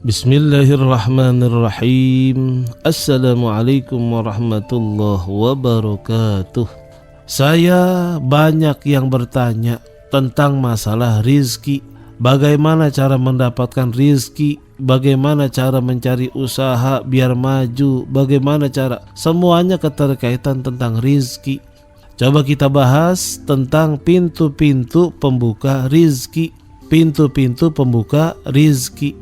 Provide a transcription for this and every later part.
Bismillahirrahmanirrahim. Assalamualaikum warahmatullahi wabarakatuh. Saya banyak yang bertanya tentang masalah rizki. Bagaimana cara mendapatkan rizki? Bagaimana cara mencari usaha biar maju? Bagaimana cara? Semuanya keterkaitan tentang rizki. Coba kita bahas tentang pintu-pintu pembuka rizki. Pintu-pintu pembuka rizki,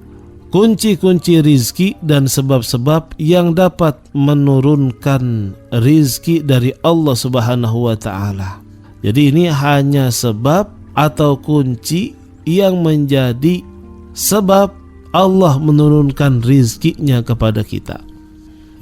kunci-kunci rizki dan sebab-sebab yang dapat menurunkan rizki dari Allah Subhanahu wa ta'ala. Jadi ini hanya sebab atau kunci yang menjadi sebab Allah menurunkan rizkinya kepada kita.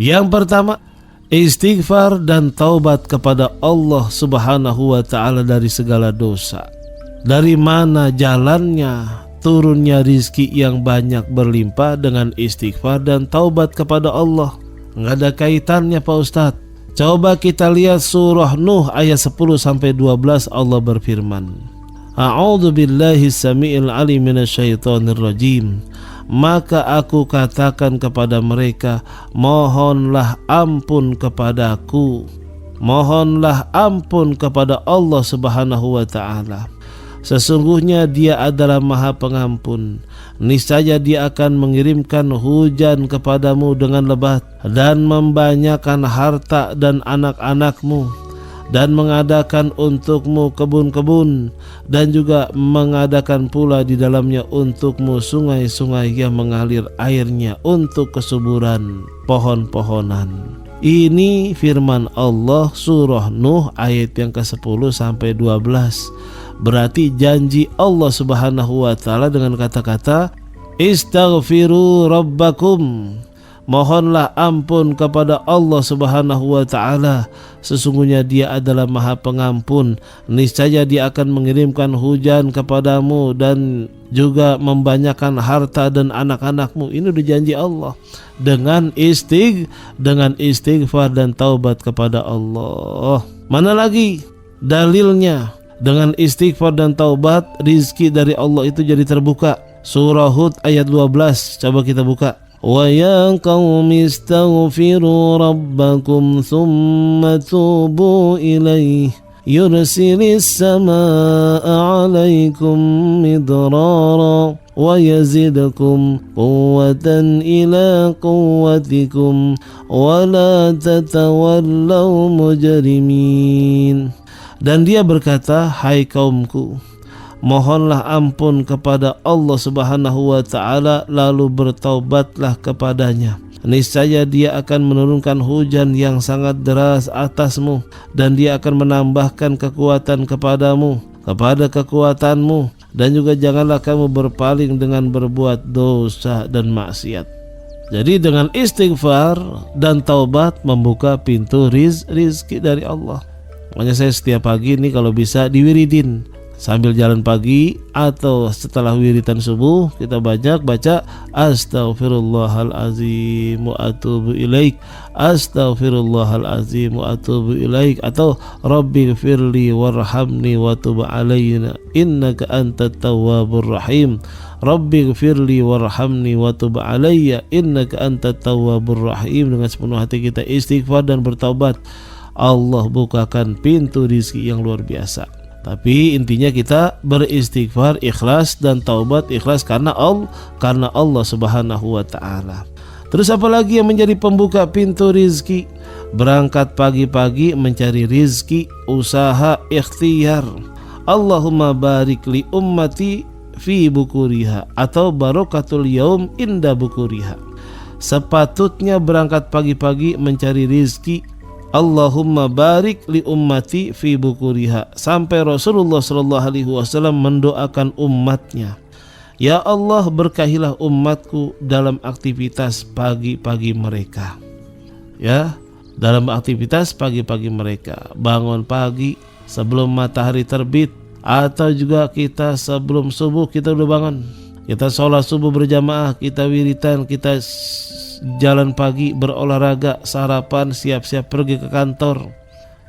Yang pertama, istighfar dan taubat kepada Allah Subhanahu wa ta'ala dari segala dosa. Dari mana jalannya turunnya rizki yang banyak berlimpah? Dengan istighfar dan taubat kepada Allah. Nggak ada kaitannya Pak Ustadz. Coba kita lihat surah Nuh ayat 10-12. Allah berfirman, A'udzu billahi samiil alim minasyaitonir rajim. Maka aku katakan kepada mereka, mohonlah ampun kepadaku. Mohonlah ampun kepada Allah Subhanahu wa ta'ala. Sesungguhnya Dia adalah Maha Pengampun. Niscaya Dia akan mengirimkan hujan kepadamu dengan lebat dan membanyakkan harta dan anak-anakmu, dan mengadakan untukmu kebun-kebun, dan juga mengadakan pula di dalamnya untukmu sungai-sungai yang mengalir airnya untuk kesuburan pohon-pohonan. Ini firman Allah surah Nuh ayat yang ke-10-12. Berarti janji Allah Subhanahu wa ta'ala dengan kata-kata istaghfiru rabbakum. Mohonlah ampun kepada Allah Subhanahu wa ta'ala. Sesungguhnya Dia adalah Maha Pengampun. Niscaya Dia akan mengirimkan hujan kepadamu dan juga membanyakkan harta dan anak-anakmu. Ini udah janji Allah. Dengan istighfar dan taubat kepada Allah. Mana lagi dalilnya? Dengan istighfar dan taubat, rizki dari Allah itu jadi terbuka. Surah Hud ayat 12. Coba kita buka. Wa ya qaumi istaghfiru rabbakum thumma tubu ilaih yursilis samaa'a 'alaikum midrara wa yazidkum quwwatan ila quwwatikum wa la tatawallaw mujrimin. Dan Dia berkata, hai kaumku, mohonlah ampun kepada Allah Subhanahu wa ta'ala, lalu bertaubatlah kepadanya. Niscaya Dia akan menurunkan hujan yang sangat deras atasmu, dan Dia akan menambahkan kekuatan kepadamu, kepada kekuatanmu, dan juga janganlah kamu berpaling dengan berbuat dosa dan maksiat. Jadi dengan istighfar dan taubat membuka pintu rizki dari Allah. Makanya saya setiap pagi nih kalau bisa diwiridin sambil jalan pagi atau setelah wiridan subuh, kita banyak baca astaghfirullahalazim wa atubu ilaik, astaghfirullahalazim wa atubu ilaik, atau rabbighfirli warhamni wa tub alaina innaka antat tawwabur rahim, rabbighfirli warhamni wa tub alayya innaka antat tawwabur rahim. Dengan sepenuh hati kita istighfar dan bertaubat, Allah bukakan pintu rizki yang luar biasa. Tapi intinya kita beristighfar ikhlas dan taubat ikhlas karena Allah Subhanahu wa ta'ala. Terus apa lagi yang menjadi pembuka pintu rizki? Berangkat pagi-pagi mencari rizki, usaha, ikhtiar. Allahumma barik li ummati fi bukuriha, atau barokatul yaum inda bukuriha. Sepatutnya berangkat pagi-pagi mencari rizki. Allahumma barik li ummati fi bukuriha, sampai Rasulullah SAW mendoakan umatnya, ya Allah berkahilah umatku dalam aktivitas pagi-pagi mereka. Ya, dalam aktivitas pagi-pagi mereka, bangun pagi sebelum matahari terbit, atau juga kita sebelum subuh kita udah bangun, kita sholat subuh berjamaah, kita wiritan, kita jalan pagi, berolahraga, sarapan, siap-siap pergi ke kantor.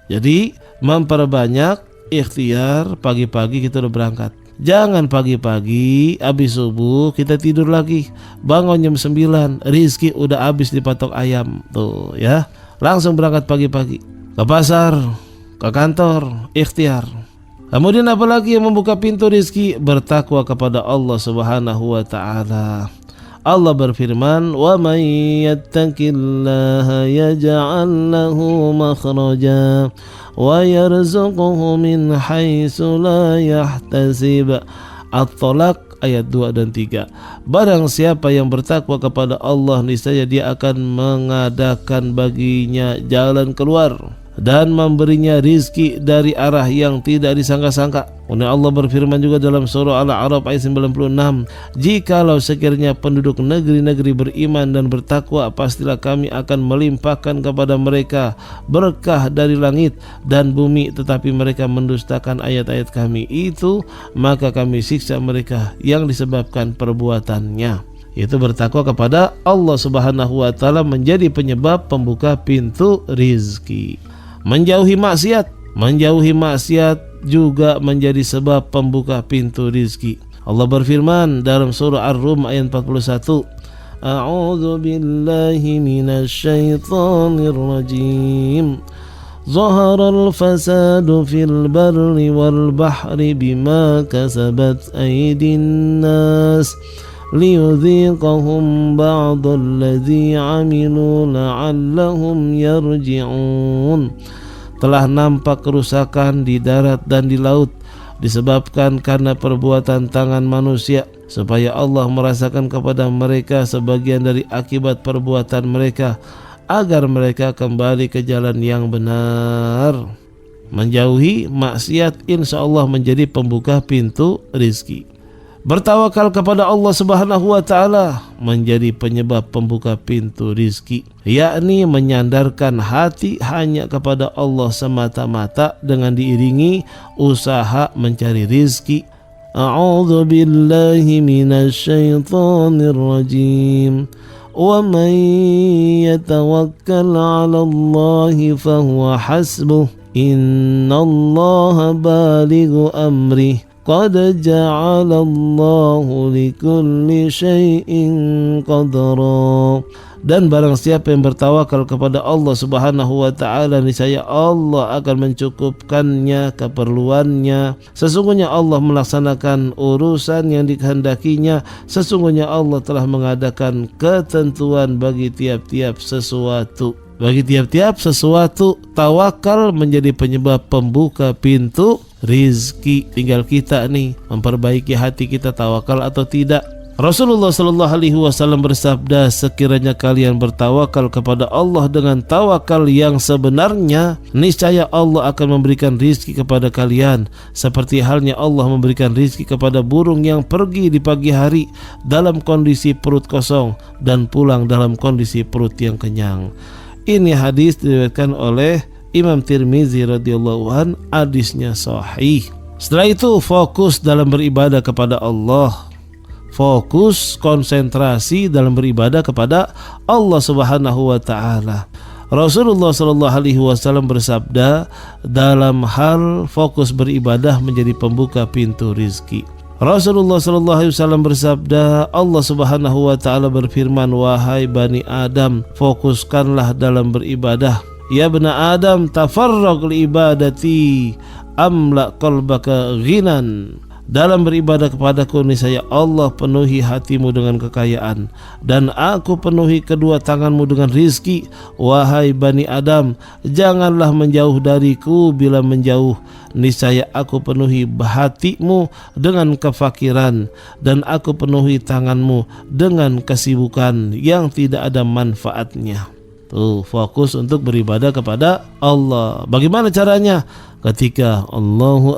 Jadi memperbanyak ikhtiar, pagi-pagi kita udah berangkat. Jangan pagi-pagi habis subuh kita tidur lagi, bangun jam 9, rizki udah habis dipatok ayam tuh ya. Langsung berangkat pagi-pagi ke pasar, ke kantor, ikhtiar. Kemudian apalagi yang membuka pintu rizki? Bertakwa kepada Allah Subhanahu wa taala. Allah berfirman, "Wa may yattaqillaha yaj'al lahu makhraja wa yarzuqhu min haitsu la yahtasib." At-Tolak ayat 2 dan 3. Barang siapa yang bertakwa kepada Allah, niscaya dia akan mengadakan baginya jalan keluar dan memberinya rizki dari arah yang tidak disangka-sangka. Kemudian Allah berfirman juga dalam surah Al-A'raf ayat 96, "Jikalau sekiranya penduduk negeri-negeri beriman dan bertakwa, pastilah kami akan melimpahkan kepada mereka berkah dari langit dan bumi, tetapi mereka mendustakan ayat-ayat kami itu, maka kami siksa mereka yang disebabkan perbuatannya." Itu bertakwa kepada Allah Subhanahu wa taala menjadi penyebab pembuka pintu rizki. Menjauhi maksiat juga menjadi sebab pembuka pintu rizki. Allah berfirman dalam surah Ar-Rum ayat 41, "A'udzu billahi minasy syaithanir rajim. Zaharal fasadu fil barri wal bahri bima kasabat aydin nas liyudhiqahum ba'dalladzi 'amilu la'allahum yarji'un." Telah nampak kerusakan di darat dan di laut disebabkan karena perbuatan tangan manusia, supaya Allah merasakan kepada mereka sebagian dari akibat perbuatan mereka, agar mereka kembali ke jalan yang benar. Menjauhi maksiat insya Allah menjadi pembuka pintu rizki. Bertawakal kepada Allah Subhanahu wa taala menjadi penyebab pembuka pintu rizki, yakni menyandarkan hati hanya kepada Allah semata-mata dengan diiringi usaha mencari rizki. A'udzu billahi minasy syaithanir rajim. Wa man yatawakkal 'ala Allahi fahuwa hasbuh. Innallaha balighu amrih. Qad ja'alallahu likulli syai'in qadra. Dan barang siapa yang bertawakal kepada Allah Subhanahu wa taala, niscaya Allah akan mencukupkannya keperluannya. Sesungguhnya Allah melaksanakan urusan yang dikehendakinya. Sesungguhnya Allah telah mengadakan ketentuan bagi tiap-tiap sesuatu. Bagi tiap-tiap sesuatu, tawakal menjadi penyebab pembuka pintu rizki. Tinggal kita nih memperbaiki hati kita, tawakal atau tidak. Rasulullah Shallallahu Alaihi Wasallam bersabda, sekiranya kalian bertawakal kepada Allah dengan tawakal yang sebenarnya, niscaya Allah akan memberikan rizki kepada kalian, seperti halnya Allah memberikan rizki kepada burung yang pergi di pagi hari dalam kondisi perut kosong dan pulang dalam kondisi perut yang kenyang. Ini hadis diriwayatkan oleh Imam Tirmizi radhiyallahu an, hadisnya sahih. Setelah itu fokus dalam beribadah kepada Allah. Fokus konsentrasi dalam beribadah kepada Allah Subhanahu wa taala. Rasulullah sallallahu alaihi wasallam bersabda dalam hal fokus beribadah menjadi pembuka pintu rizki. Rasulullah sallallahu alaihi wasallam bersabda, Allah Subhanahu wa taala berfirman, "Wahai Bani Adam, fokuskanlah dalam beribadah. Ya bani Adam, tafarraq li ibadati amla qalbaka ghinan." Dalam beribadah kepadaku, niscaya Allah penuhi hatimu dengan kekayaan, dan aku penuhi kedua tanganmu dengan rizki. Wahai Bani Adam, janganlah menjauh dariku. Bila menjauh, niscaya aku penuhi hatimu dengan kefakiran, dan aku penuhi tanganmu dengan kesibukan yang tidak ada manfaatnya. Tuh, fokus untuk beribadah kepada Allah. Bagaimana caranya? Ketika Allahu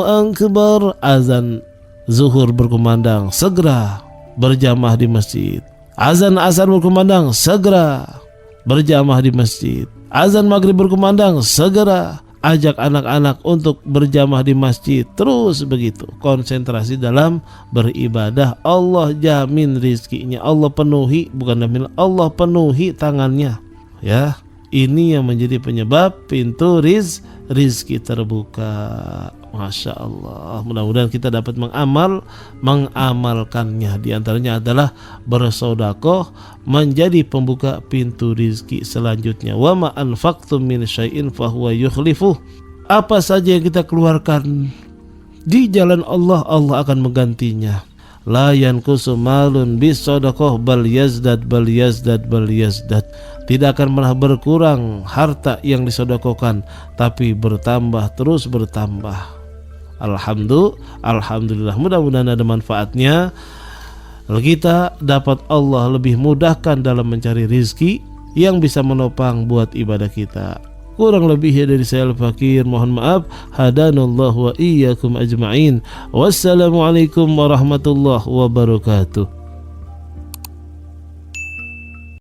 Akbar azan zuhur berkumandang, segera berjamaah di masjid. Azan asar berkumandang, segera berjamaah di masjid. Azan maghrib berkumandang, segera ajak anak-anak untuk berjamaah di masjid. Terus begitu, konsentrasi dalam beribadah. Allah jamin rizkinya, Allah penuhi, bukan jamin, Allah penuhi tangannya. Ya, ini yang menjadi penyebab pintu rizki terbuka. Masya Allah, mudah-mudahan kita dapat mengamalkannya. Di antaranya adalah bersedekah menjadi pembuka pintu rizki selanjutnya. Wa ma anfaqtum min syai'in fahuwa yukhlifuh. Apa saja yang kita keluarkan di jalan Allah, Allah akan menggantinya. La yanqusu malun bisadaqah bal yazdad. Tidak akan pernah berkurang harta yang disedekahkan, tapi bertambah, terus bertambah. Alhamdulillah, mudah-mudahan ada manfaatnya. Kita dapat Allah lebih mudahkan dalam mencari rizki yang bisa menopang buat ibadah kita. Kurang lebihnya dari saya Al-Fakir, mohon maaf. Hadanallahu wa iyyakum ajma'in. Wassalamualaikum warahmatullahi wabarakatuh.